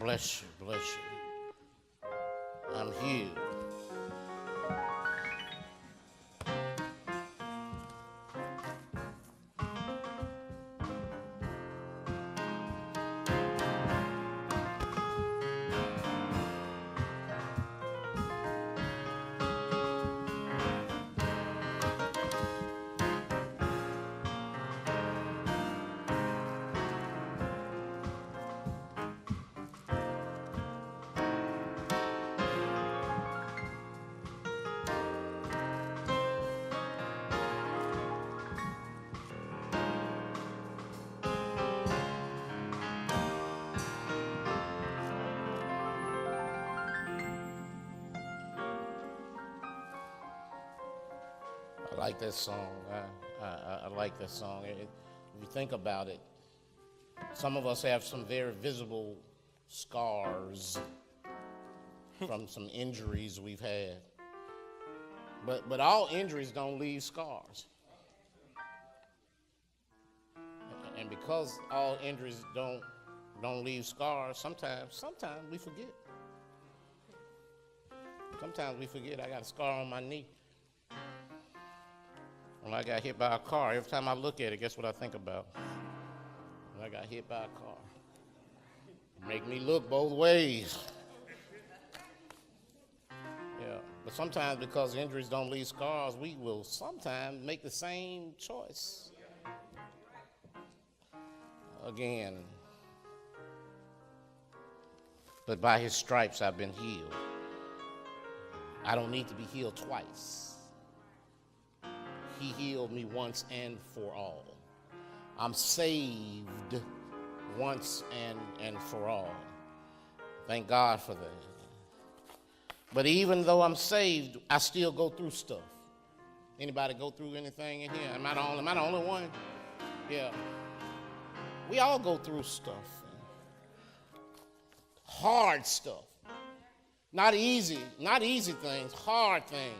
Bless you, bless you. I'm healed. I like that song. I like that song. If you think about it, some of us have some very visible scars from some injuries we've had. But all injuries don't leave scars. And because all injuries don't leave scars, sometimes we forget. Sometimes we forget. I got a scar on my knee. When I got hit by a car, every time I look at it, guess what I think about? When I got hit by a car. It make me look both ways. Yeah, but sometimes because injuries don't leave scars, we will sometimes make the same choice again. But by his stripes, I've been healed. I don't need to be healed twice. He healed me once and for all. I'm saved once and for all. Thank God for that. But even though I'm saved, I still go through stuff. Anybody go through anything in here? Am I the only one? Yeah. We all go through stuff. Hard stuff. Not easy things, hard things.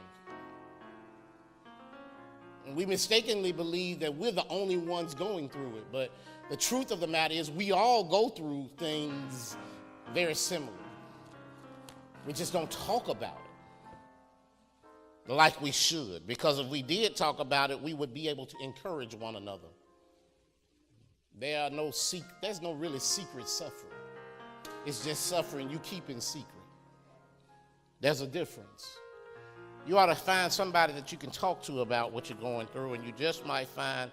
And we mistakenly believe that we're the only ones going through it. But the truth of the matter is we all go through things very similar. We just don't talk about it like we should. Because if we did talk about it, we would be able to encourage one another. There's no really secret suffering. It's just suffering you keep in secret. There's a difference. You ought to find somebody that you can talk to about what you're going through, and you just might find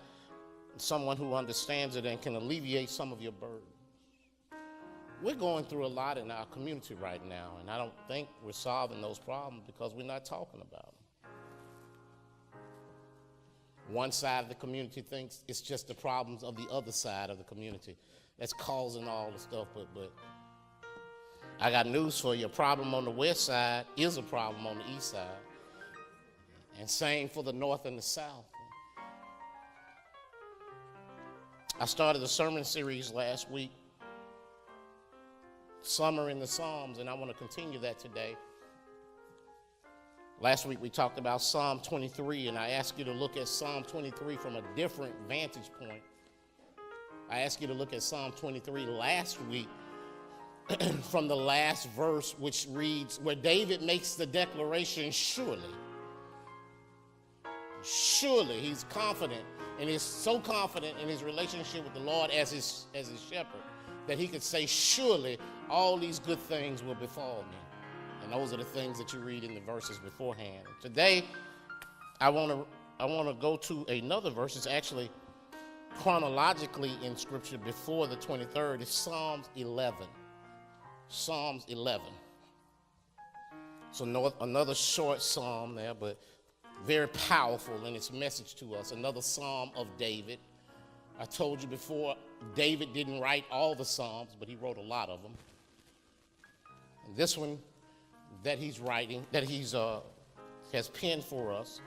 someone who understands it and can alleviate some of your burdens. We're going through a lot in our community right now, and I don't think we're solving those problems because we're not talking about them. One side of the community thinks it's just the problems of the other side of the community that's causing all the stuff, but I got news for you. A problem on the west side is a problem on the east side. And same for the north and the south. I started a sermon series last week, Summer in the Psalms, and I want to continue that today. Last week we talked about Psalm 23, and I asked you to look at Psalm 23 from a different vantage point. I asked you to look at Psalm 23 last week from the last verse, which reads, where David makes the declaration, surely, he's confident, and is so confident in his relationship with the Lord as his shepherd that he could say, surely all these good things will befall me. And those are the things that you read in the verses beforehand. Today, I want to go to another verse. It's actually chronologically in Scripture before the 23rd. It's Psalms 11. Psalms 11. So another short psalm there, but very powerful in its message to us. Another psalm of David. I told you before, David didn't write all the psalms, but he wrote a lot of them. And this one that he's writing, that he's has penned for us,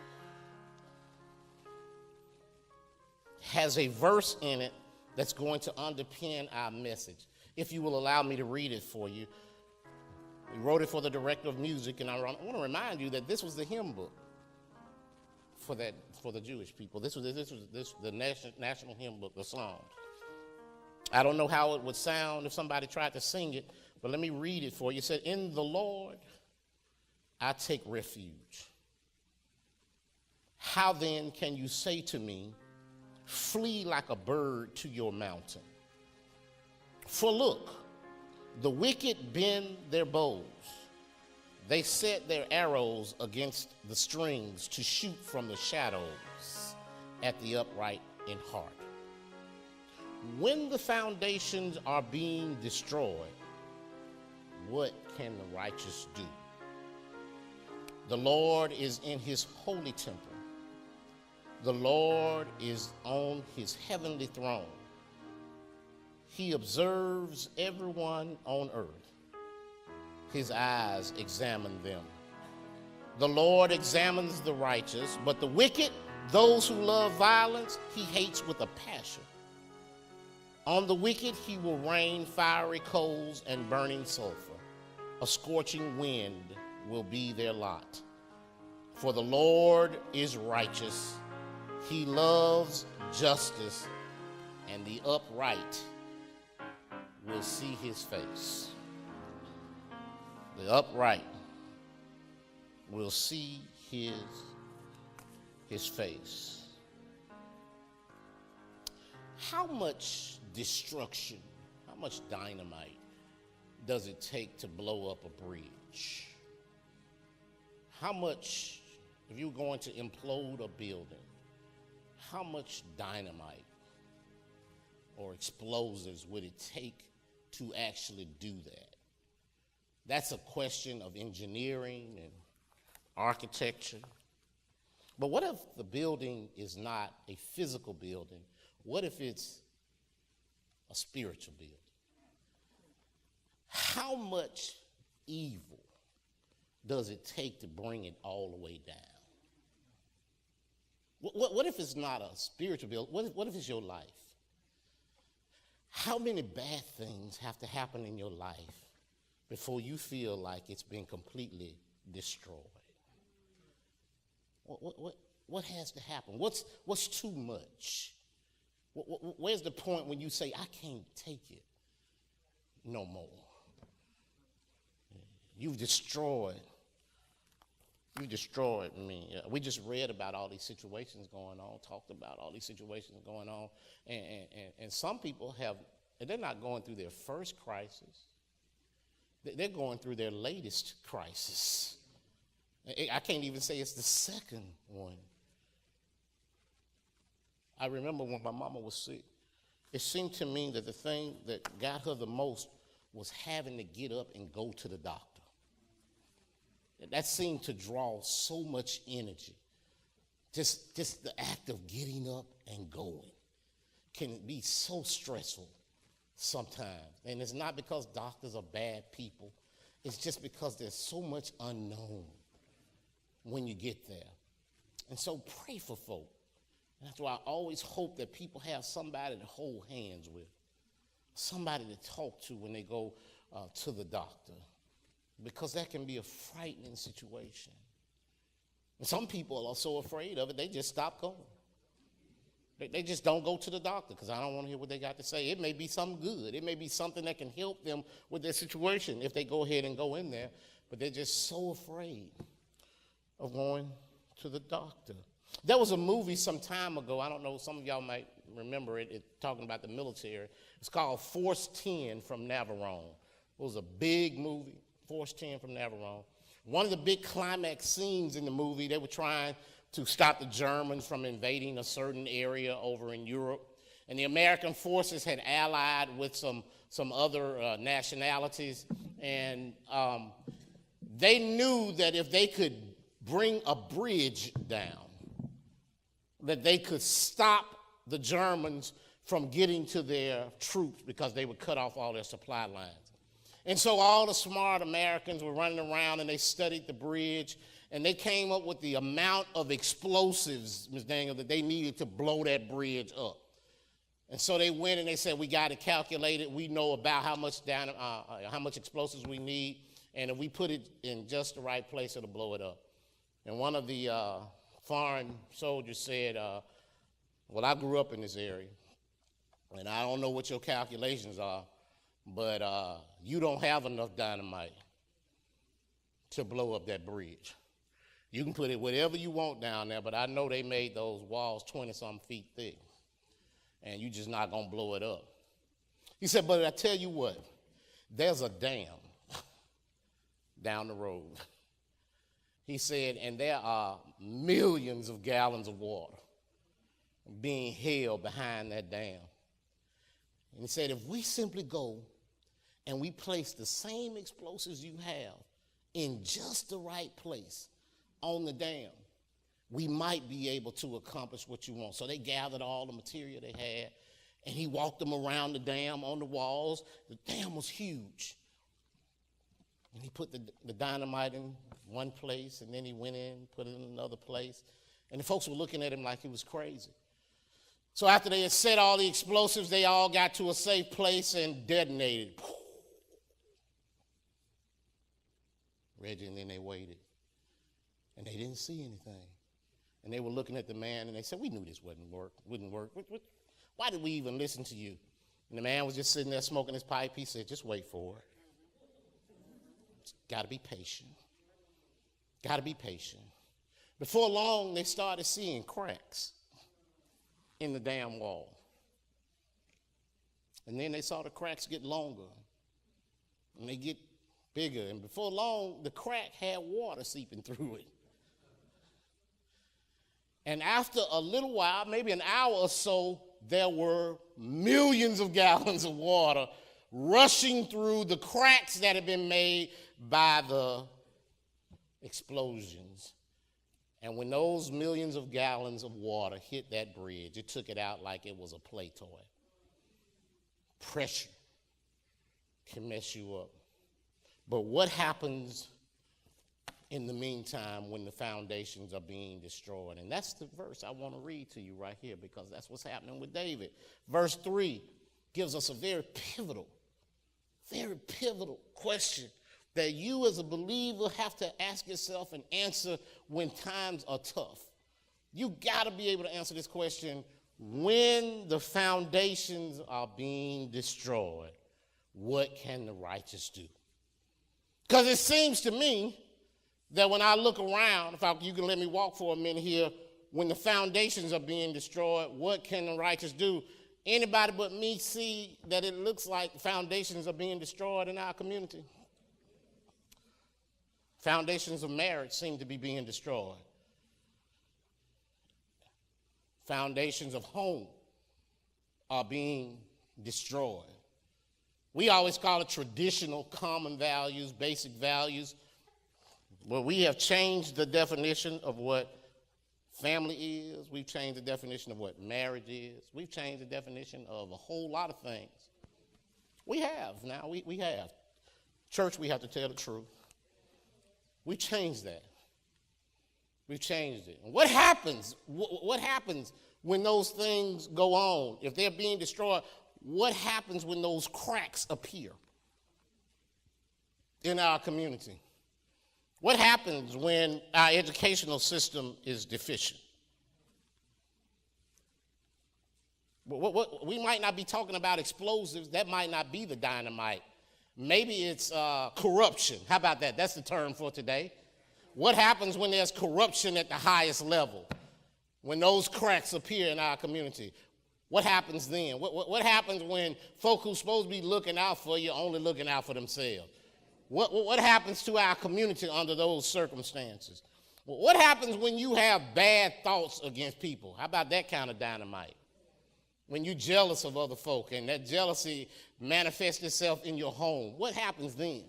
has a verse in it that's going to underpin our message. If you will allow me to read it for you. We wrote it for the director of music, and I want to remind you that this was the hymn book for the Jewish people. This was the national hymn book, the Psalms. I don't know how it would sound if somebody tried to sing it, But let me read it for you. It said, in the Lord I take refuge. How then can you say to me, flee like a bird to your mountain? For look, the wicked bend their bows. They set their arrows against the strings to shoot from the shadows at the upright in heart. When the foundations are being destroyed, what can the righteous do? The Lord is in his holy temple. The Lord is on his heavenly throne. He observes everyone on earth. His eyes examine them. The Lord examines the righteous, but the wicked, those who love violence, he hates with a passion. On the wicked he will rain fiery coals and burning sulfur. A scorching wind will be their lot. For the Lord is righteous. He loves justice, and the upright will see his face. The upright will see his face. How much destruction, how much dynamite does it take to blow up a bridge? How much, if you're going to implode a building, how much dynamite or explosives would it take to actually do that? That's a question of engineering and architecture. But what if the building is not a physical building? What if it's a spiritual building? How much evil does it take to bring it all the way down? What if it's not a spiritual building? What if it's your life? How many bad things have to happen in your life before you feel like it's been completely destroyed? What has to happen? What's too much? Where's the point when you say, I can't take it no more? You've destroyed me. We just read about all these situations going on, talked about all these situations going on, and some people they're not going through their first crisis. They're going through their latest crisis. I can't even say it's the second one. I remember when my mama was sick, it seemed to me that the thing that got her the most was having to get up and go to the doctor. That seemed to draw so much energy. Just the act of getting up and going can be so stressful sometimes. And it's not because doctors are bad people. It's just because there's so much unknown when you get there. And so pray for folk. And that's why I always hope that people have somebody to hold hands with, somebody to talk to when they go to the doctor, because that can be a frightening situation. And some people are so afraid of it, they just stop going. They just don't go to the doctor because I don't want to hear what they got to say. It may be something good. It may be something that can help them with their situation if they go ahead and go in there, but they're just so afraid of going to the doctor. There was a movie some time ago, I don't know, some of y'all might remember it talking about the military. It's called Force 10 from Navarone. It was a big movie, Force 10 from Navarone. One of the big climax scenes in the movie, they were trying to stop the Germans from invading a certain area over in Europe. And the American forces had allied with some other nationalities. And they knew that if they could bring a bridge down, that they could stop the Germans from getting to their troops because they would cut off all their supply lines. And so all the smart Americans were running around and they studied the bridge and they came up with the amount of explosives, Ms. Daniel, that they needed to blow that bridge up. And so they went and they said, we got to calculate it. We know about how much explosives we need, and if we put it in just the right place, it'll blow it up. And one of the foreign soldiers said, well, I grew up in this area, and I don't know what your calculations are, but you don't have enough dynamite to blow up that bridge. You can put it whatever you want down there, but I know they made those walls 20-something feet thick, and you're just not going to blow it up. He said, but I tell you what, there's a dam down the road. He said, and there are millions of gallons of water being held behind that dam. And he said, if we simply go and we place the same explosives you have in just the right place on the dam, we might be able to accomplish what you want. So they gathered all the material they had, and he walked them around the dam on the walls. The dam was huge. And he put the dynamite in one place, and then he went in, put it in another place. And the folks were looking at him like he was crazy. So after they had set all the explosives, they all got to a safe place and detonated. Reggie, and then they waited. And they didn't see anything. And they were looking at the man, and they said, we knew this wouldn't work. Why did we even listen to you? And the man was just sitting there smoking his pipe. He said, just wait for it. Got to be patient. Got to be patient. Before long, they started seeing cracks in the damn wall. And then they saw the cracks get longer, and they get bigger. And before long, the crack had water seeping through it. And after a little while, maybe an hour or so, there were millions of gallons of water rushing through the cracks that had been made by the explosions. And when those millions of gallons of water hit that bridge, it took it out like it was a play toy. Pressure can mess you up. But what happens in the meantime when the foundations are being destroyed? And that's the verse I want to read to you right here, because that's what's happening with David. Verse 3 gives us a very pivotal question that you as a believer have to ask yourself and answer when times are tough. You got to be able to answer this question: when the foundations are being destroyed, what can the righteous do? Because it seems to me that when I look around, you can let me walk for a minute here, when the foundations are being destroyed, what can the righteous do? Anybody but me see that it looks like foundations are being destroyed in our community? Foundations of marriage seem to be being destroyed. Foundations of home are being destroyed. We always call it traditional common values, basic values. Well, we have changed the definition of what family is. We've changed the definition of what marriage is. We've changed the definition of a whole lot of things. We have now. We have. Church, we have to tell the truth. We changed that. We've changed it. And what happens? What happens when those things go on? If they're being destroyed, what happens when those cracks appear in our community? What happens when our educational system is deficient? We might not be talking about explosives. That might not be the dynamite. Maybe it's corruption. How about that? That's the term for today. What happens when there's corruption at the highest level? When those cracks appear in our community? What happens then? What happens when folk who's supposed to be looking out for you are only looking out for themselves? What happens to our community under those circumstances? What happens when you have bad thoughts against people? How about that kind of dynamite? When you're jealous of other folk and that jealousy manifests itself in your home, what happens then?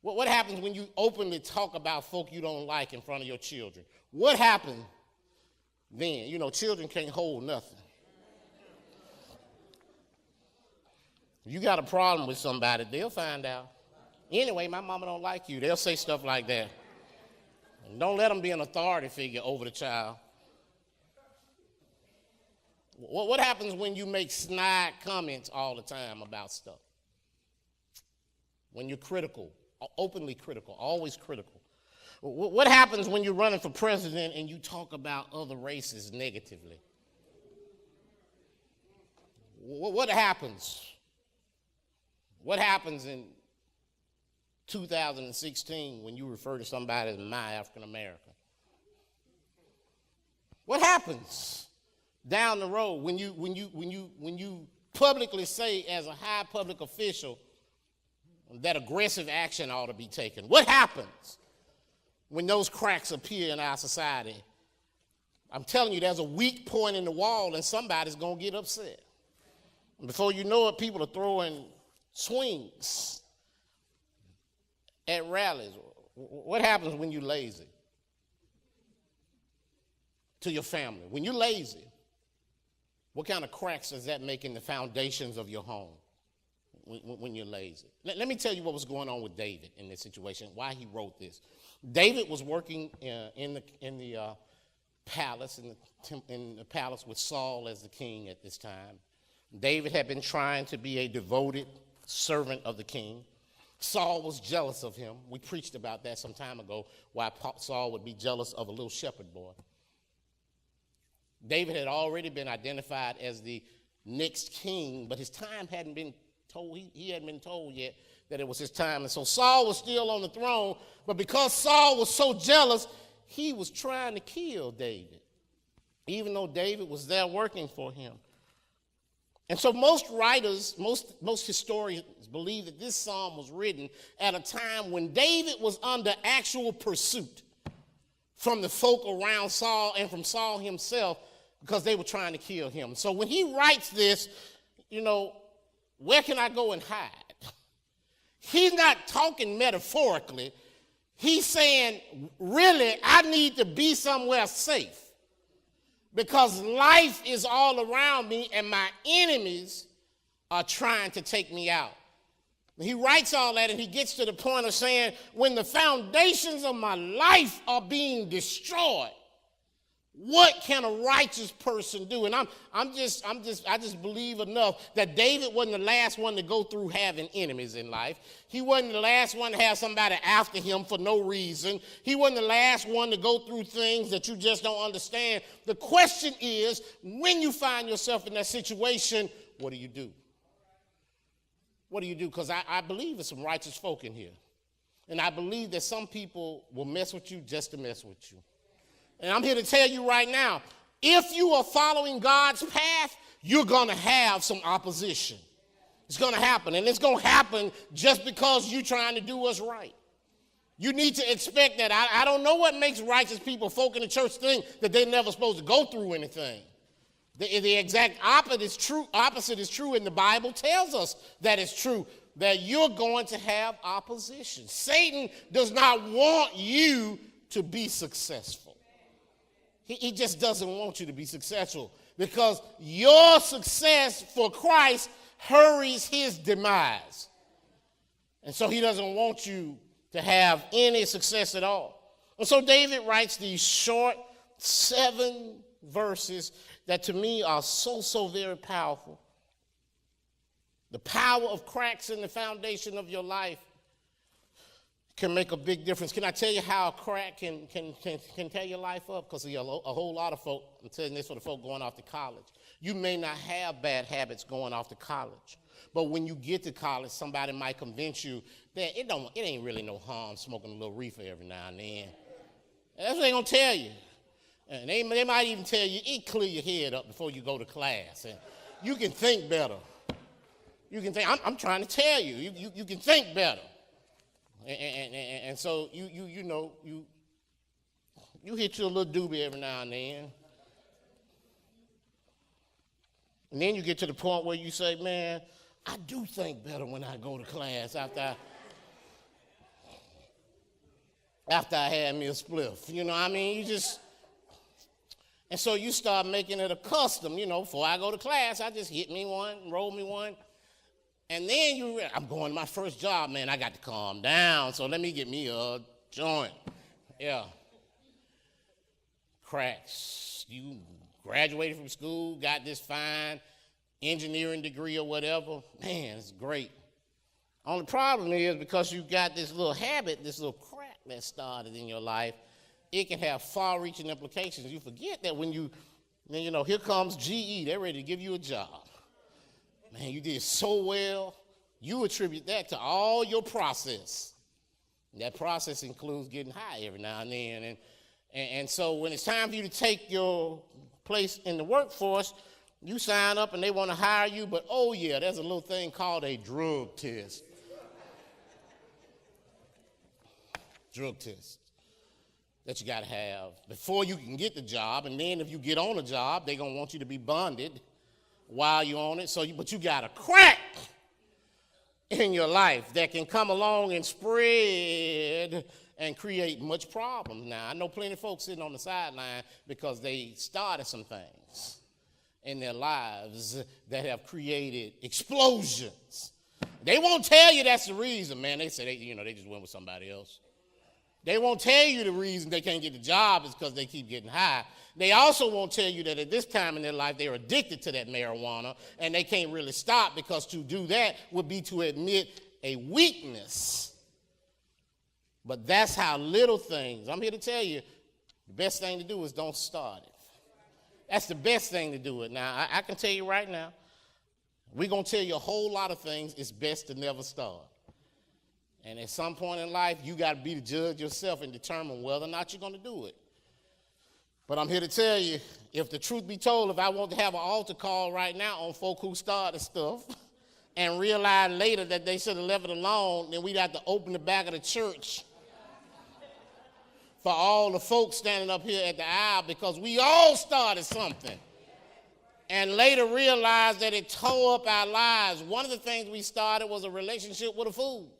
What happens when you openly talk about folk you don't like in front of your children? What happens then? You know, children can't hold nothing. If you got a problem with somebody, they'll find out. Anyway, my mama don't like you. They'll say stuff like that. And don't let them be an authority figure over the child. What happens when you make snide comments all the time about stuff? When you're critical, openly critical, always critical. What happens when you're running for president and you talk about other races negatively? What happens? What happens in 2016 when you refer to somebody as my African American? What happens down the road when you publicly say as a high public official that aggressive action ought to be taken? What happens when those cracks appear in our society? I'm telling you, there's a weak point in the wall and somebody's going to get upset. And before you know it, people are throwing swings at rallies. What happens when you're lazy to your family? When you're lazy, what kind of cracks does that make in the foundations of your home when you're lazy? Let me tell you what was going on with David in this situation, why he wrote this. David was working in the palace, in the palace with Saul as the king at this time. David had been trying to be a devoted servant of the king. Saul was jealous of him. We preached about that some time ago, why Saul would be jealous of a little shepherd boy. David had already been identified as the next king, but his time hadn't been told. He hadn't been told yet that it was his time. And so Saul was still on the throne, but because Saul was so jealous, he was trying to kill David, even though David was there working for him. And so most writers, most historians believe that this psalm was written at a time when David was under actual pursuit from the folk around Saul and from Saul himself, because they were trying to kill him. So when he writes this, where can I go and hide? He's not talking metaphorically. He's saying, really, I need to be somewhere safe, because life is all around me and my enemies are trying to take me out. He writes all that and he gets to the point of saying, when the foundations of my life are being destroyed, what can a righteous person do? And I just believe enough that David wasn't the last one to go through having enemies in life. He wasn't the last one to have somebody after him for no reason. He wasn't the last one to go through things that you just don't understand. The question is, when you find yourself in that situation, what do you do? What do you do? Because I believe there's some righteous folk in here. And I believe that some people will mess with you just to mess with you. And I'm here to tell you right now, if you are following God's path, you're going to have some opposition. It's going to happen, and it's going to happen just because you're trying to do what's right. You need to expect that. I don't know what makes righteous people, folk in the church, think that they're never supposed to go through anything. The exact opposite is true, and the Bible tells us that it's true, that you're going to have opposition. Satan does not want you to be successful. He just doesn't want you to be successful, because your success for Christ hurries his demise. And so he doesn't want you to have any success at all. And so David writes these short 7 verses that to me are so very powerful. The power of cracks in the foundation of your life can make a big difference. Can I tell you how a crack can tear your life up? Because a whole lot of folk, I'm telling this for the folk going off to college. You may not have bad habits going off to college, but when you get to college, somebody might convince you that it ain't really no harm smoking a little reefer every now and then. That's what they're going to tell you. And they might even tell you, it clear your head up before you go to class, and you can think better. You can think, I'm trying to tell you, you can think better. And so you hit you a little doobie every now and then. And then you get to the point where you say, man, I do think better when I go to class after I had me a spliff. You know what I mean? And so you start making it a custom, before I go to class, I just hit me one, roll me one. And then I'm going to my first job, man, I got to calm down, so let me get me a joint. Yeah. Cracks. You graduated from school, got this fine engineering degree or whatever. Man, it's great. Only problem is, because you got this little habit, this little crack that started in your life, it can have far-reaching implications. You forget that when here comes GE, they're ready to give you a job. Man, you did so well, you attribute that to all your process. And that process includes getting high every now and then. And so when it's time for you to take your place in the workforce, you sign up and they want to hire you, but oh yeah, there's a little thing called a drug test. Drug test that you got to have before you can get the job. And then if you get on a job, they're going to want you to be bonded while you're on it. But you got a crack in your life that can come along and spread and create much problems. Now, I know plenty of folks sitting on the sideline because they started some things in their lives that have created explosions. They won't tell you that's the reason, man. They say they just went with somebody else. They won't tell you the reason they can't get the job is because they keep getting high. They also won't tell you that at this time in their life they're addicted to that marijuana and they can't really stop, because to do that would be to admit a weakness. But that's how little things, I'm here to tell you, the best thing to do is don't start it. That's the best thing to do it. Now, I can tell you right now, we're going to tell you a whole lot of things it's best to never start. And at some point in life, you got to be the judge yourself and determine whether or not you're going to do it. But I'm here to tell you, if the truth be told, if I want to have an altar call right now on folk who started stuff and realize later that they should have left it alone, then we'd have to open the back of the church for all the folks standing up here at the aisle, because we all started something and later realized that it tore up our lives. One of the things we started was a relationship with a fool.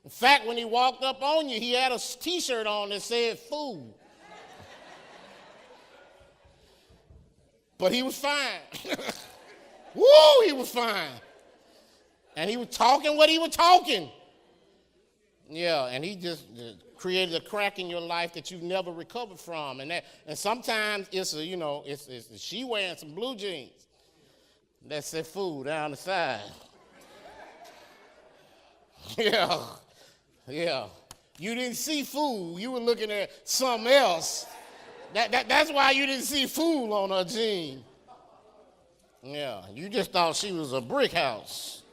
In fact, when he walked up on you, he had a T-shirt on that said fool. But he was fine. Woo, he was fine. And he was talking what he was talking. Yeah, and he just created a crack in your life that you've never recovered from. And sometimes it's she wearing some blue jeans that said fool down the side. Yeah. You didn't see fool. You were looking at something else. That's why you didn't see fool on her jean. Yeah, you just thought she was a brick house.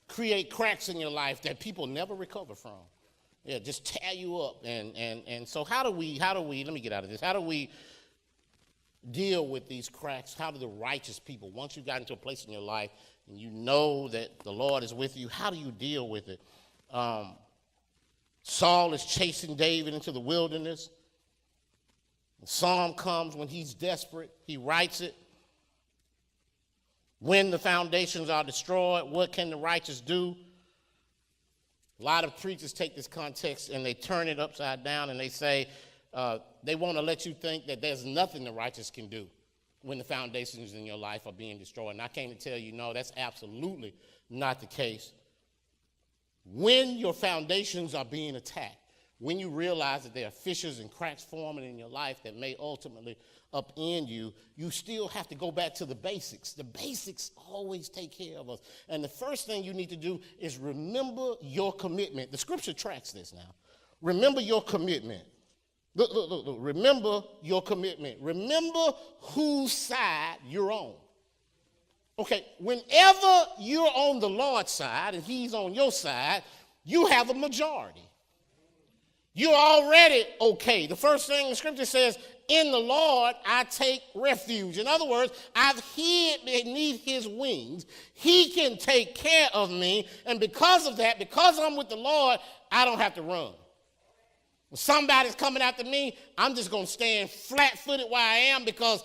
Create cracks in your life that people never recover from. Yeah, just tear you up. And so how do we, let me get out of this. How do we deal with these cracks? How do the righteous people, once you got into a place in your life and you know that the Lord is with you, how do you deal with it? Saul is chasing David into the wilderness. The psalm comes when he's desperate. He writes it. When the foundations are destroyed, what can the righteous do? A lot of preachers take this context and they turn it upside down and they say they want to let you think that there's nothing the righteous can do when the foundations in your life are being destroyed. And I came to tell you, no, that's absolutely not the case. When your foundations are being attacked, when you realize that there are fissures and cracks forming in your life that may ultimately upend you, you still have to go back to the basics. The basics always take care of us. And the first thing you need to do is remember your commitment. The scripture tracks this now. Remember your commitment. Look. Remember your commitment. Remember whose side you're on. Okay, whenever you're on the Lord's side and he's on your side, you have a majority. You're already okay. The first thing the scripture says, in the Lord I take refuge. In other words, I've hid beneath his wings. He can take care of me. And because of that, because I'm with the Lord, I don't have to run. When somebody's coming after me, I'm just going to stand flat-footed where I am because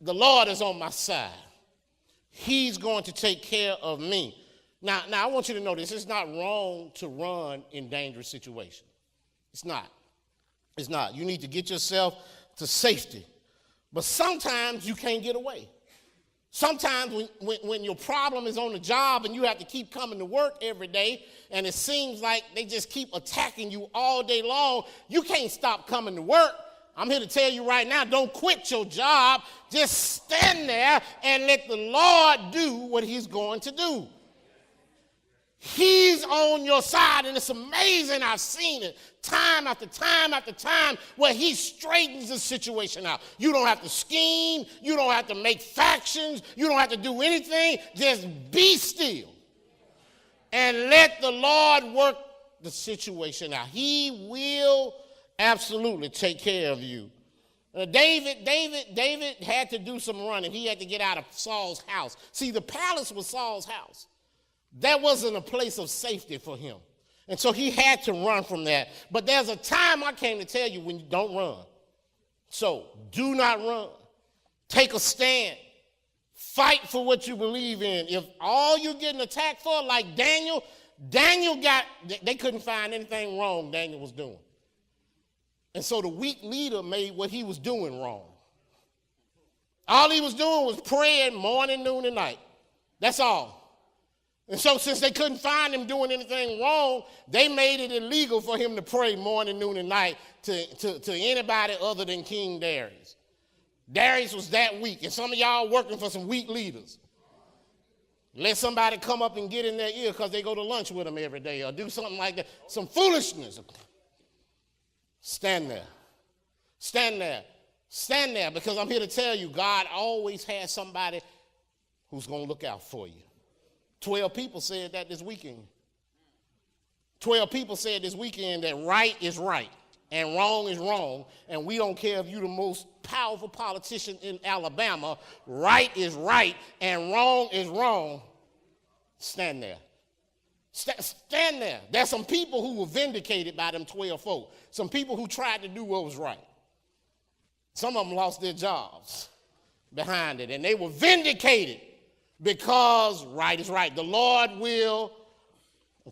the Lord is on my side. He's going to take care of me. Now I want you to know this. It's not wrong to run in dangerous situations. It's not. It's not. You need to get yourself to safety. But sometimes you can't get away. Sometimes when your problem is on the job and you have to keep coming to work every day and it seems like they just keep attacking you all day long, you can't stop coming to work. I'm here to tell you right now, don't quit your job. Just stand there and let the Lord do what he's going to do. He's on your side, and it's amazing. I've seen it time after time after time where he straightens the situation out. You don't have to scheme. You don't have to make factions. You don't have to do anything. Just be still and let the Lord work the situation out. He will absolutely take care of you. David had to do some running. He had to get out of Saul's house. See, the palace was Saul's house. That wasn't a place of safety for him. And so he had to run from that. But there's a time I came to tell you when you don't run. So do not run. Take a stand. Fight for what you believe in. If all you're getting attacked for, like Daniel they couldn't find anything wrong Daniel was doing. And so the weak leader made what he was doing wrong. All he was doing was praying morning, noon, and night. That's all. And so since they couldn't find him doing anything wrong, they made it illegal for him to pray morning, noon, and night to anybody other than King Darius. Darius was that weak, and some of y'all working for some weak leaders. Let somebody come up and get in their ear because they go to lunch with them every day or do something like that. Some foolishness. Stand there. Stand there. Stand there, because I'm here to tell you, God always has somebody who's going to look out for you. 12 people said that this weekend. 12 people said this weekend that right is right and wrong is wrong, and we don't care if you're the most powerful politician in Alabama. Right is right and wrong is wrong. Stand there. Stand there. There's some people who were vindicated by them 12 folk. Some people who tried to do what was right. Some of them lost their jobs behind it, and they were vindicated because right is right. The Lord will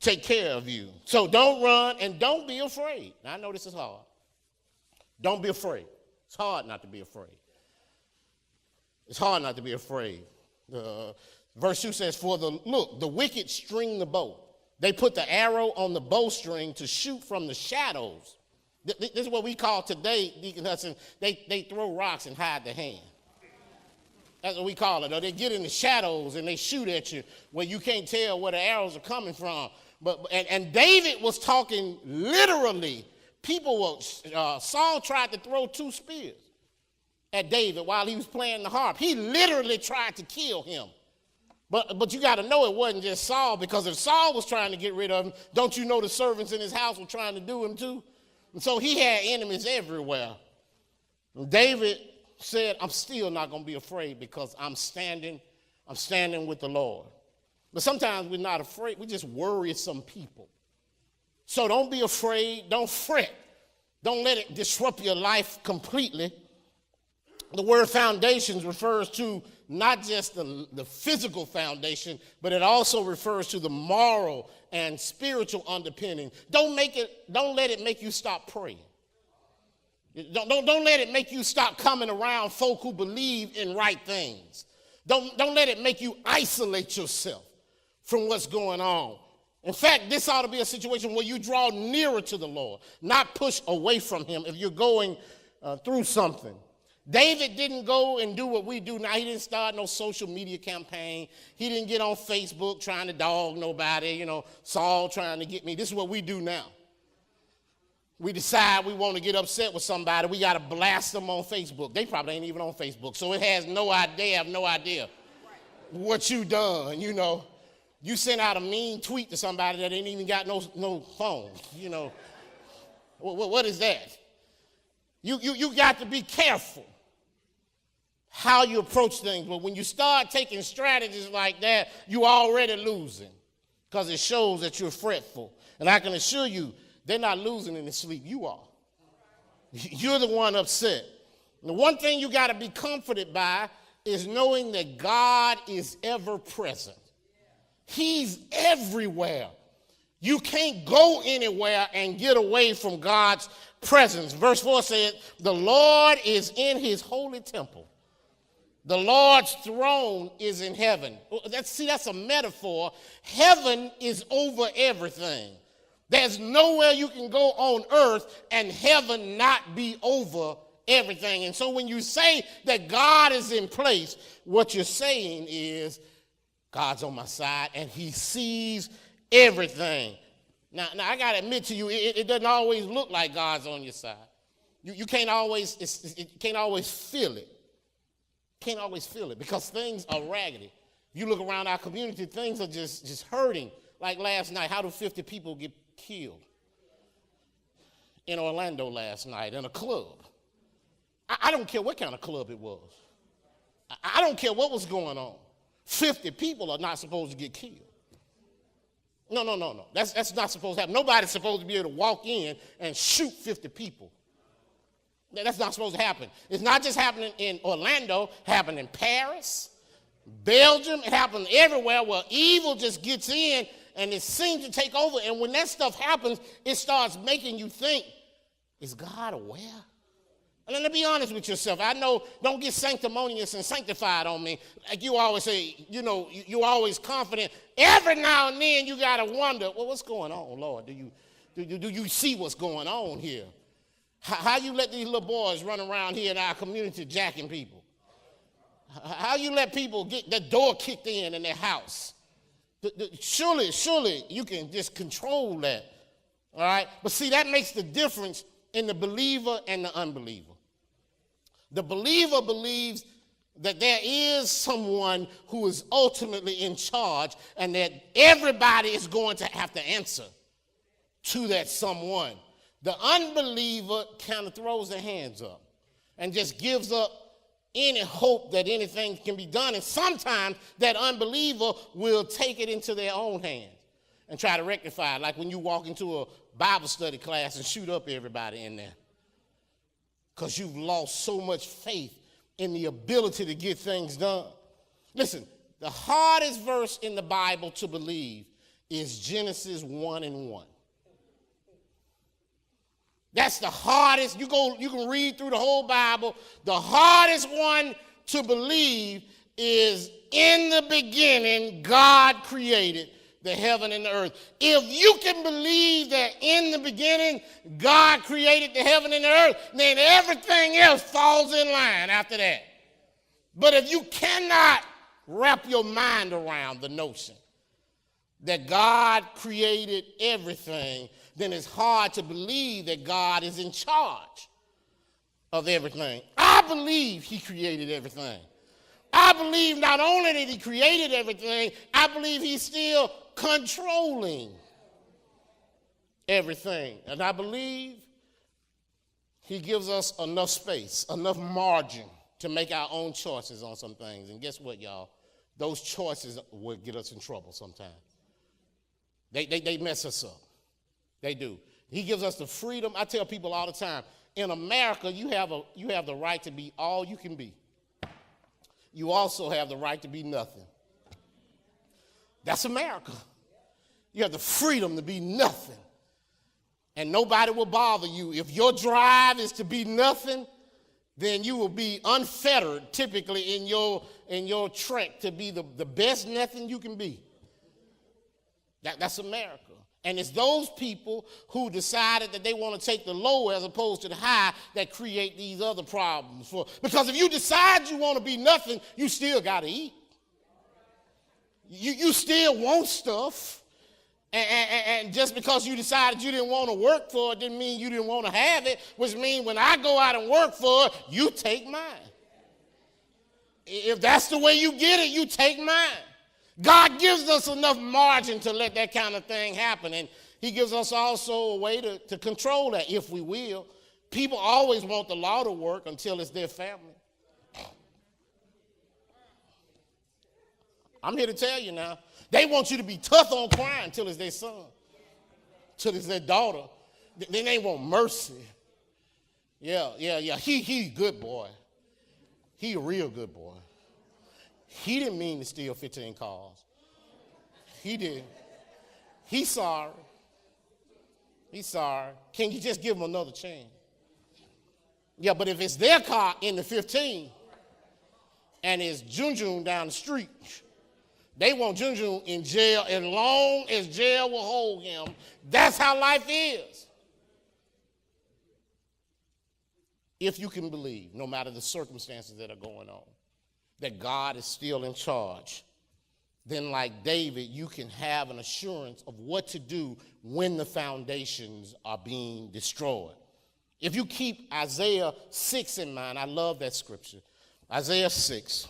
take care of you. So don't run and don't be afraid. Now, I know this is hard. Don't be afraid. It's hard not to be afraid. It's hard not to be afraid. Verse 2 says, look, the wicked string the bow. They put the arrow on the bowstring to shoot from the shadows. This is what we call today, Deacon Hudson, they throw rocks and hide their hand. That's what we call it. Or they get in the shadows and they shoot at you where you can't tell where the arrows are coming from. And David was talking literally. Saul tried to throw 2 spears at David while he was playing the harp. He literally tried to kill him. But you got to know it wasn't just Saul, because if Saul was trying to get rid of him, don't you know the servants in his house were trying to do him too? And so he had enemies everywhere. And David said, I'm still not going to be afraid because I'm standing with the Lord. But sometimes we're not afraid. We just worry some people. So don't be afraid. Don't fret. Don't let it disrupt your life completely. The word foundations refers to not just the physical foundation, but it also refers to the moral and spiritual underpinning. Don't let it make you stop praying. Don't let it make you stop coming around folk who believe in right things. Don't let it make you isolate yourself from what's going on. In fact, this ought to be a situation where you draw nearer to the Lord, not push away from him if you're going through something. David didn't go and do what we do now. He didn't start no social media campaign. He didn't get on Facebook trying to dog nobody, Saul trying to get me. This is what we do now. We decide we want to get upset with somebody, we got to blast them on Facebook. They probably ain't even on Facebook, so it has no idea, have no idea what you done, You sent out a mean tweet to somebody that ain't even got no phone, What is that? You got to be careful how you approach things. But when you start taking strategies like that, you're already losing because it shows that you're fretful. And I can assure you, they're not losing in their sleep. You are. You're the one upset. And the one thing you got to be comforted by is knowing that God is ever present. He's everywhere. You can't go anywhere and get away from God's presence. Verse 4 said, the Lord is in his holy temple. The Lord's throne is in heaven. That's a metaphor. Heaven is over everything. There's nowhere you can go on earth and heaven not be over everything. And so when you say that God is in place, what you're saying is God's on my side and he sees everything. Now I got to admit to you, it doesn't always look like God's on your side. You can't always, can't always feel it. Can't always feel it because things are raggedy. You look around our community, things are just hurting. Like last night, how do 50 people get killed? In Orlando last night in a club. I don't care what kind of club it was. I don't care what was going on. 50 people are not supposed to get killed. No. That's not supposed to happen. Nobody's supposed to be able to walk in and shoot 50 people. That's not supposed to happen. It's not just happening in Orlando. It happened in Paris, Belgium. It happened everywhere where evil just gets in and it seems to take over. And when that stuff happens, it starts making you think, is God aware? And let me be honest with yourself. I know, don't get sanctimonious and sanctified on me. Like you always say, you're always confident. Every now and then you got to wonder, well, what's going on, Lord? Do you see what's going on here? How you let these little boys run around here in our community jacking people? How you let people get the door kicked in their house? Surely you can just control that, all right? But see, that makes the difference in the believer and the unbeliever. The believer believes that there is someone who is ultimately in charge and that everybody is going to have to answer to that someone. The unbeliever kind of throws their hands up and just gives up any hope that anything can be done. And sometimes that unbeliever will take it into their own hands and try to rectify it, like when you walk into a Bible study class and shoot up everybody in there because you've lost so much faith in the ability to get things done. Listen, the hardest verse in the Bible to believe is Genesis 1:1. That's the hardest. You can read through the whole Bible. The hardest one to believe is in the beginning, God created the heaven and the earth. If you can believe that in the beginning, God created the heaven and the earth, then everything else falls in line after that. But if you cannot wrap your mind around the notion that God created everything, then it's hard to believe that God is in charge of everything. I believe he created everything. I believe not only that he created everything, I believe he's still controlling everything. And I believe he gives us enough space, enough margin to make our own choices on some things. And guess what, y'all? Those choices will get us in trouble sometimes. They mess us up. They do. He gives us the freedom. I tell people all the time, in America, you have the right to be all you can be. You also have the right to be nothing. That's America. You have the freedom to be nothing. And nobody will bother you. If your drive is to be nothing, then you will be unfettered typically in your trek to be the best nothing you can be. That's America. And it's those people who decided that they want to take the low as opposed to the high that create these other problems. Because if you decide you want to be nothing, you still got to eat. You still want stuff. And just because you decided you didn't want to work for it didn't mean you didn't want to have it, which means when I go out and work for it, you take mine. If that's the way you get it, you take mine. God gives us enough margin to let that kind of thing happen. And he gives us also a way to control that if we will. People always want the law to work until it's their family. I'm here to tell you now. They want you to be tough on crime until it's their son, until it's their daughter. Then they want mercy. Yeah. He a good boy. He a real good boy. He didn't mean to steal 15 cars. He did. He's sorry. He's sorry. Can you just give him another chance? Yeah, but if it's their car in the 15 and it's Junjun down the street, they want Junjun in jail as long as jail will hold him. That's how life is. If you can believe, no matter the circumstances that are going on, that God is still in charge, then like David, you can have an assurance of what to do when the foundations are being destroyed. If you keep Isaiah 6 in mind, I love that scripture. Isaiah 6,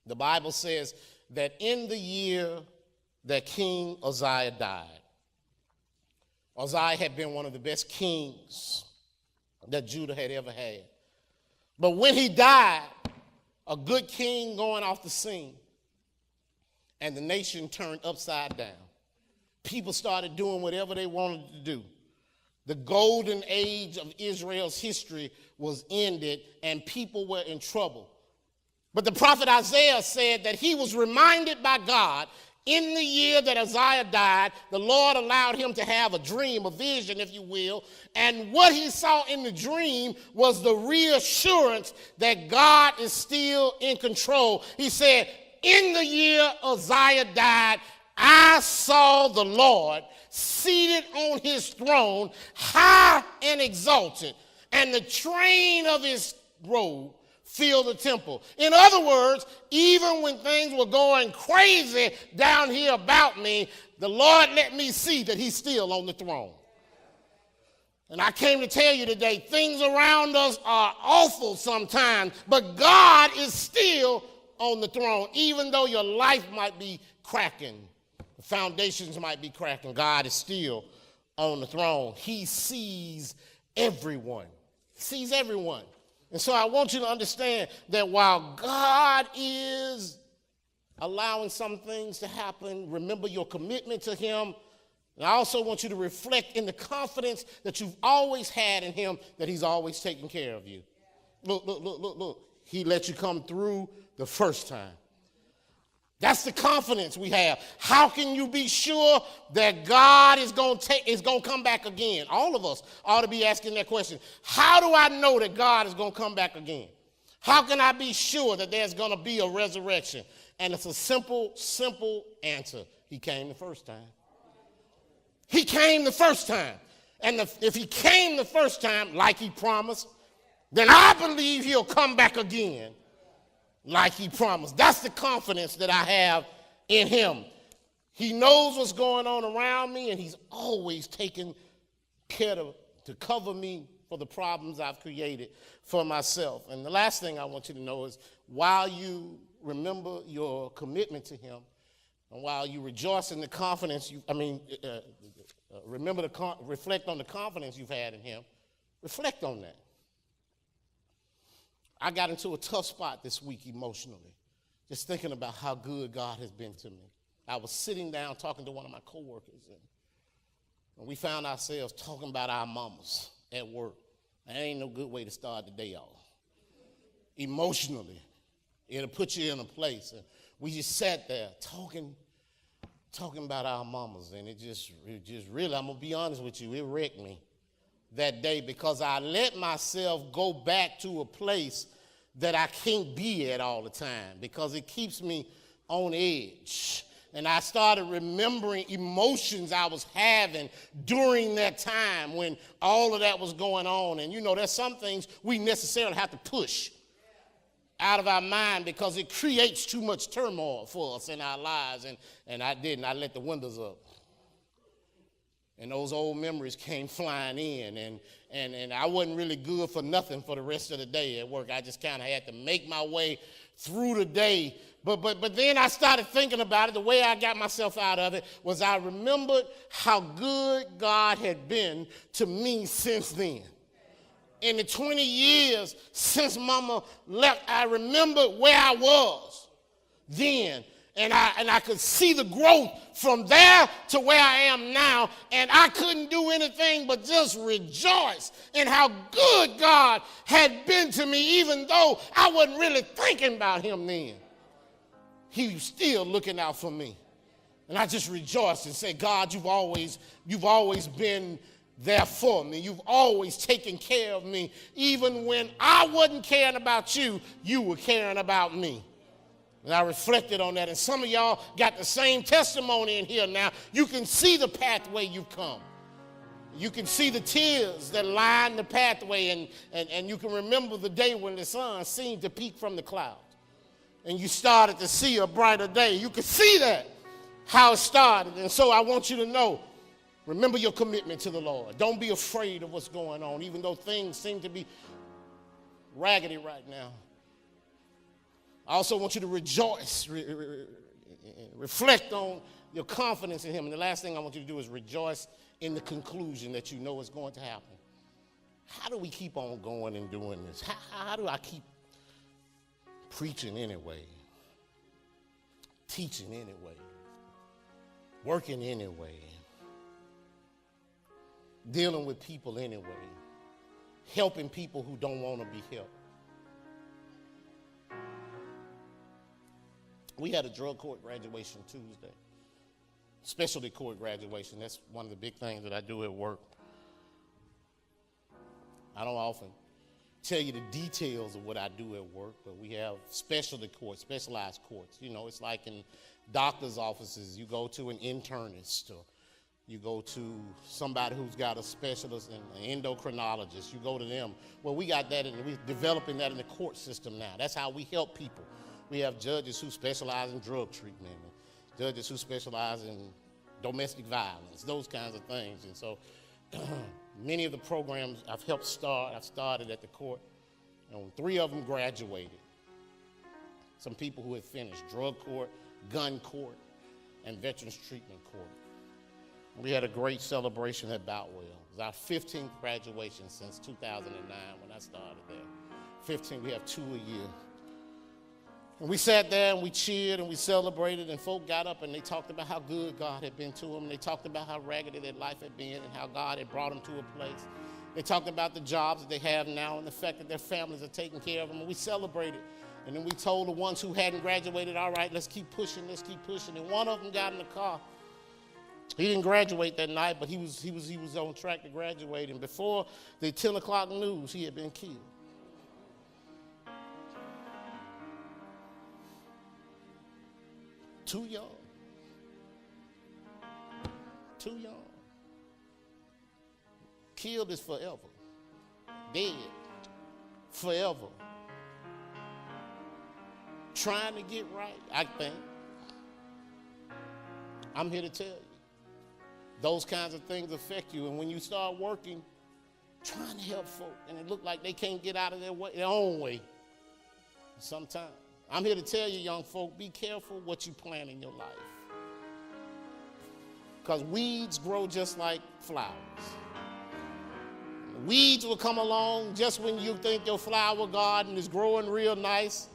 the Bible says that in the year that King Uzziah died, Uzziah had been one of the best kings that Judah had ever had. But when he died, a good king going off the scene, and the nation turned upside down. People started doing whatever they wanted to do. The golden age of Israel's history was ended, and people were in trouble. But the prophet Isaiah said that he was reminded by God in the year that Uzziah died, the Lord allowed him to have a dream, a vision, if you will. And what he saw in the dream was the reassurance that God is still in control. He said, in the year Uzziah died, I saw the Lord seated on his throne, high and exalted, and the train of his robe filled the temple. In other words, even when things were going crazy down here about me, the Lord let me see that he's still on the throne. And I came to tell you today, things around us are awful sometimes, but God is still on the throne. Even though your life might be cracking, the foundations might be cracking, God is still on the throne. He sees everyone. He sees everyone. And so I want you to understand that while God is allowing some things to happen, remember your commitment to him. And I also want you to reflect in the confidence that you've always had in him, that he's always taking care of you. Look. He let you come through the first time. That's the confidence we have. How can you be sure that God is going to come back again? All of us ought to be asking that question. How do I know that God is going to come back again? How can I be sure that there's going to be a resurrection? And it's a simple answer. He came the first time. He came the first time. And if he came the first time like he promised, then I believe he'll come back again like he promised. That's the confidence that I have in him. He knows what's going on around me, and he's always taking care to cover me for the problems I've created for myself. And the last thing I want you to know is, while you remember your commitment to him, and while you rejoice in the confidence, reflect on the confidence you've had in him, reflect on that. I got into a tough spot this week emotionally, just thinking about how good God has been to me. I was sitting down talking to one of my coworkers, and we found ourselves talking about our mamas at work. That ain't no good way to start the day off. Emotionally, it'll put you in a place. And we just sat there talking about our mamas, and it just really, I'm gonna be honest with you, it wrecked me that day, because I let myself go back to a place that I can't be at all the time, because it keeps me on edge. And I started remembering emotions I was having during that time when all of that was going on. And there's some things we necessarily have to push out of our mind because it creates too much turmoil for us in our lives. And I didn't. I let the windows up. And those old memories came flying in, and I wasn't really good for nothing for the rest of the day at work. I just kind of had to make my way through the day. But then I started thinking about it. The way I got myself out of it was I remembered how good God had been to me since then. In the 20 years since Mama left, I remembered where I was then. And I could see the growth from there to where I am now. And I couldn't do anything but just rejoice in how good God had been to me, even though I wasn't really thinking about him then. He was still looking out for me. And I just rejoiced and said, God, you've always been there for me. You've always taken care of me. Even when I wasn't caring about you, you were caring about me. And I reflected on that, and some of y'all got the same testimony in here now. You can see the pathway you've come. You can see the tears that line the pathway, and you can remember the day when the sun seemed to peek from the clouds. and you started to see a brighter day. You could see that, how it started. And so I want you to know, remember your commitment to the Lord. Don't be afraid of what's going on, even though things seem to be raggedy right now. I also want you to rejoice, reflect on your confidence in him. And the last thing I want you to do is rejoice in the conclusion that you know is going to happen. How do we keep on going and doing this? How do I keep preaching anyway, teaching anyway, working anyway, dealing with people anyway, helping people who don't want to be helped? We had a drug court graduation Tuesday, specialty court graduation. That's one of the big things that I do at work. I don't often tell you the details of what I do at work, but we have specialty courts, specialized courts. You know, it's like in doctor's offices, you go to an internist, or you go to somebody who's got a specialist, an endocrinologist, you go to them. Well, we got that, and we're developing that in the court system now. That's how we help people. We have judges who specialize in drug treatment, and judges who specialize in domestic violence, those kinds of things. And so many of the programs I've started at the court, and 3 of them graduated. Some people who had finished drug court, gun court, and veterans treatment court. We had a great celebration at Boutwell. It was our 15th graduation since 2009 when I started there. 15, we have 2 a year. And we sat there and we cheered and we celebrated, and folk got up and they talked about how good God had been to them. And they talked about how raggedy their life had been and how God had brought them to a place. They talked about the jobs that they have now and the fact that their families are taking care of them. And we celebrated. And then we told the ones who hadn't graduated, all right, let's keep pushing, let's keep pushing. And one of them got in the car. He didn't graduate that night, but he was on track to graduate. And before the 10 o'clock news, he had been killed. Too young. Too young. Killed is forever. Dead. Forever. Trying to get right, I think. I'm here to tell you. Those kinds of things affect you. And when you start working, trying to help folk, and it look like they can't get out of their own way sometimes. I'm here to tell you, young folk, be careful what you plant in your life. Because weeds grow just like flowers. Weeds will come along just when you think your flower garden is growing real nice.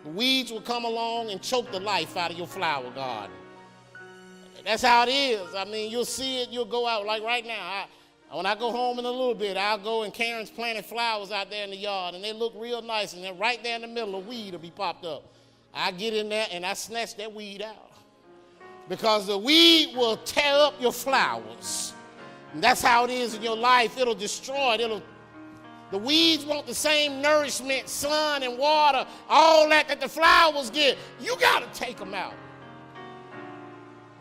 The weeds will come along and choke the life out of your flower garden. That's how it is. I mean, you'll see it, you'll go out. Like right now, when I go home in a little bit, I'll go and Karen's planted flowers out there in the yard, and they look real nice, and then right there in the middle, a weed will be popped up. I get in there, and I snatch that weed out. Because the weed will tear up your flowers. And that's how it is in your life. It'll destroy it. The weeds want the same nourishment, sun and water, all that the flowers get. You got to take them out.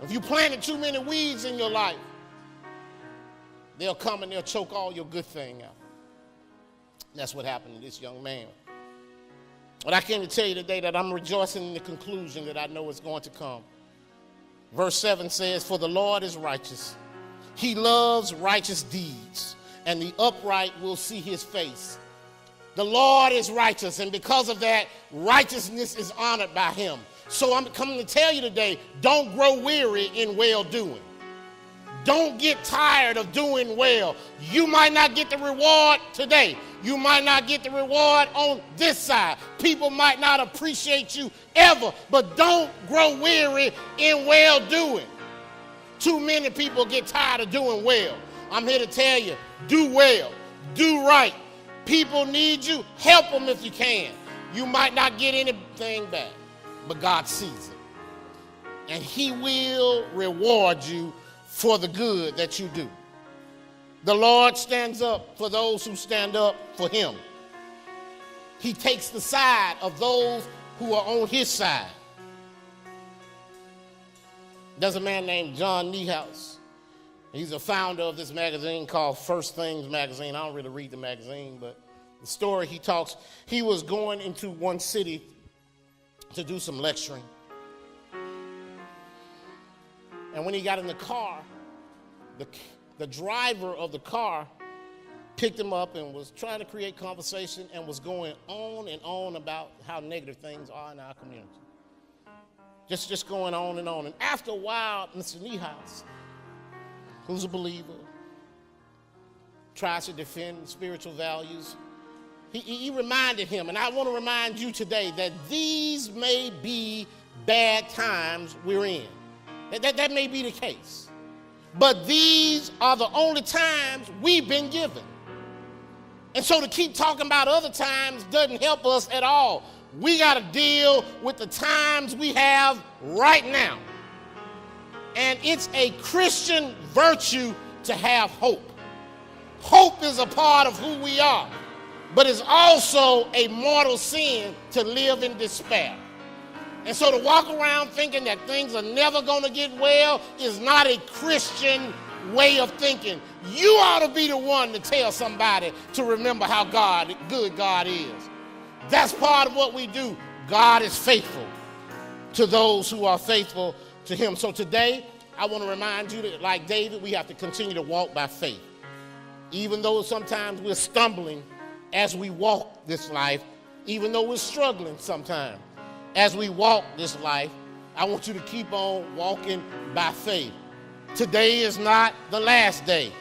If you planted too many weeds in your life, they'll come and they'll choke all your good thing out. That's what happened to this young man. But I came to tell you today that I'm rejoicing in the conclusion that I know is going to come. Verse 7 says, "For the Lord is righteous. He loves righteous deeds, and the upright will see his face." The Lord is righteous, and because of that, righteousness is honored by him. So I'm coming to tell you today, don't grow weary in well-doing. Don't get tired of doing well. You might not get the reward today. You might not get the reward on this side. People might not appreciate you ever, but don't grow weary in well-doing. Too many people get tired of doing well. I'm here to tell you, do well, do right. People need you. Help them if you can. You might not get anything back, but God sees it. And he will reward you for the good that you do. The Lord stands up for those who stand up for him. He takes the side of those who are on his side. There's a man named John Niehaus. He's a founder of this magazine called First Things Magazine. I don't really read the magazine, but The story he talks, he was going into one city to do some lecturing. And when he got in the car, the driver of the car picked him up and was trying to create conversation and was going on and on about how negative things are in our community. Just going on and on. And after a while, Mr. Niehaus, who's a believer, tries to defend spiritual values, he reminded him, and I want to remind you today, that these may be bad times we're in. That may be the case. But these are the only times we've been given. And so to keep talking about other times doesn't help us at all. We got to deal with the times we have right now. And it's a Christian virtue to have hope. Hope is a part of who we are, but it's also a mortal sin to live in despair. And so to walk around thinking that things are never going to get well is not a Christian way of thinking. You ought to be the one to tell somebody to remember how good God is. That's part of what we do. God is faithful to those who are faithful to him. So today, I want to remind you that, like David, we have to continue to walk by faith. Even though sometimes we're stumbling as we walk this life, even though we're struggling sometimes, as we walk this life, I want you to keep on walking by faith. Today is not the last day.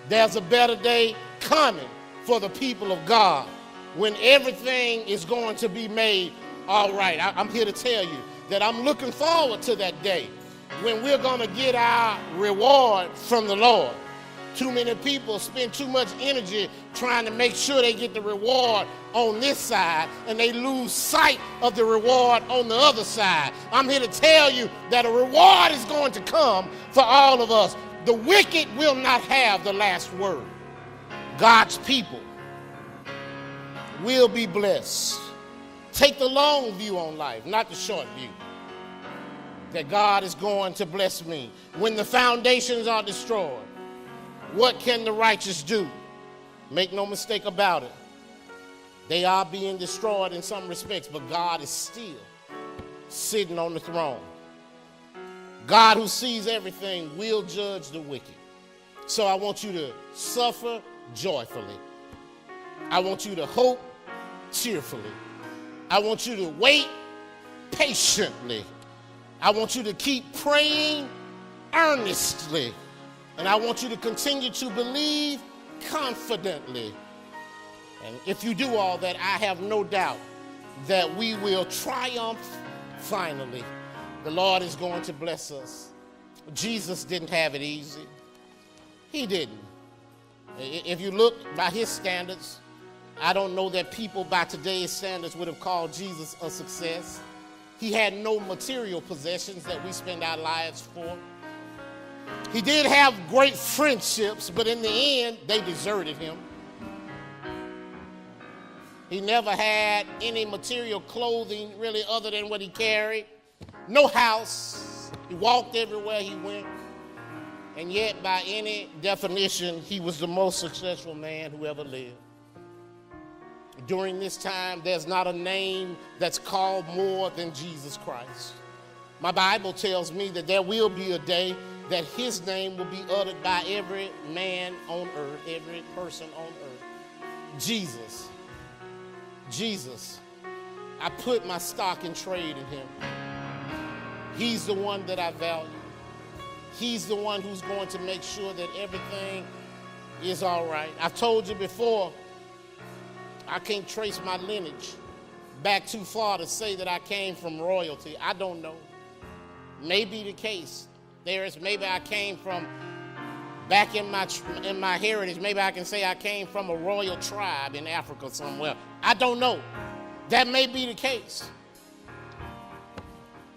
There's a better day coming for the people of God when everything is going to be made all right. I'm here to tell you that I'm looking forward to that day when we're going to get our reward from the Lord. Too many people spend too much energy trying to make sure they get the reward on this side, and they lose sight of the reward on the other side. I'm here to tell you that a reward is going to come for all of us. The wicked will not have the last word. God's people will be blessed. Take the long view on life, not the short view. That God is going to bless me. When the foundations are destroyed, what can the righteous do? Make no mistake about it. They are being destroyed in some respects, but God is still sitting on the throne. God, who sees everything, will judge the wicked. So I want you to suffer joyfully. I want you to hope cheerfully. I want you to wait patiently. I want you to keep praying earnestly. And I want you to continue to believe confidently. And if you do all that, I have no doubt that we will triumph finally. The Lord is going to bless us. Jesus didn't have it easy. He didn't. If you look by his standards, I don't know that people by today's standards would have called Jesus a success. He had no material possessions that we spend our lives for. He did have great friendships, but in the end, they deserted him. He never had any material clothing, really, other than what he carried. No house. He walked everywhere he went. And yet, by any definition, he was the most successful man who ever lived. During this time, there's not a name that's called more than Jesus Christ. My Bible tells me that there will be a day that his name will be uttered by every man on earth, every person on earth. Jesus. Jesus. I put my stock in trade in him. He's the one that I value. He's the one who's going to make sure that everything is all right. I've told you before, I can't trace my lineage back too far to say that I came from royalty. I don't know. Maybe the case. Maybe I came from back in my heritage. Maybe I can say I came from a royal tribe in Africa somewhere. I don't know. That may be the case.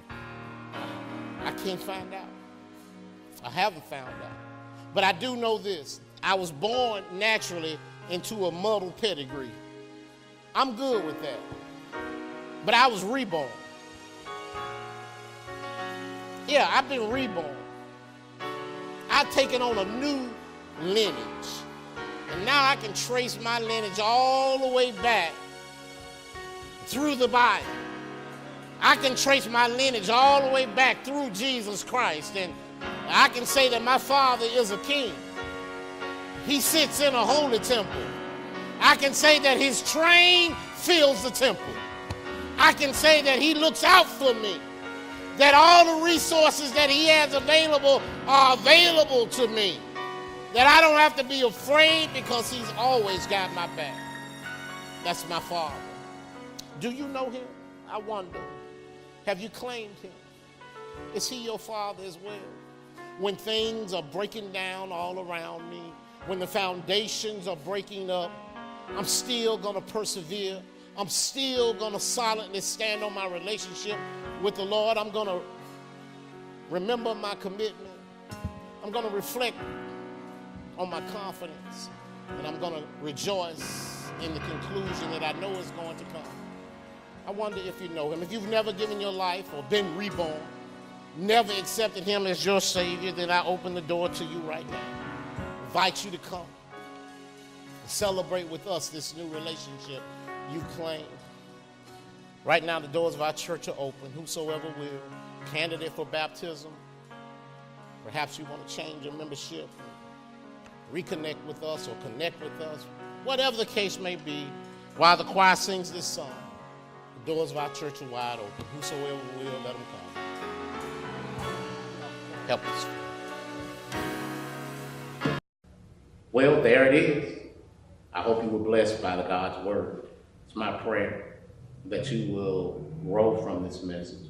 I can't find out. I haven't found out. But I do know this. I was born naturally into a muddled pedigree. I'm good with that. But I was reborn. Yeah, I've been reborn. I've taken on a new lineage. And now I can trace my lineage all the way back through the Bible. I can trace my lineage all the way back through Jesus Christ. And I can say that my father is a king. He sits in a holy temple. I can say that his train fills the temple. I can say that he looks out for me. That all the resources that he has available are available to me. That I don't have to be afraid because he's always got my back. That's my father. Do you know him? I wonder. Have you claimed him? Is he your father as well? When things are breaking down all around me, when the foundations are breaking up, I'm still going to persevere. I'm still going to solidly stand on my relationship with the Lord. I'm going to remember my commitment. I'm going to reflect on my confidence. And I'm going to rejoice in the conclusion that I know is going to come. I wonder if you know him. If you've never given your life or been reborn, never accepted him as your Savior, then I open the door to you right now. Invite you to come and celebrate with us this new relationship you claim. Right now, the doors of our church are open. Whosoever will, candidate for baptism. Perhaps you want to change your membership, reconnect with us or connect with us. Whatever the case may be, while the choir sings this song, the doors of our church are wide open. Whosoever will, let them come. Help us. Well, there it is. I hope you were blessed by the God's word. It's my prayer that you will grow from this message.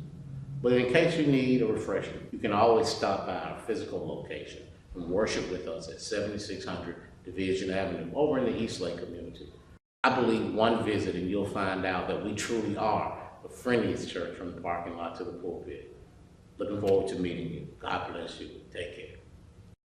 But in case you need a refresher, you can always stop by our physical location and worship with us at 7600 Division Avenue over in the East Lake community. I believe one visit and you'll find out that we truly are the friendliest church from the parking lot to the pulpit. Looking forward to meeting you. God bless you. Take care.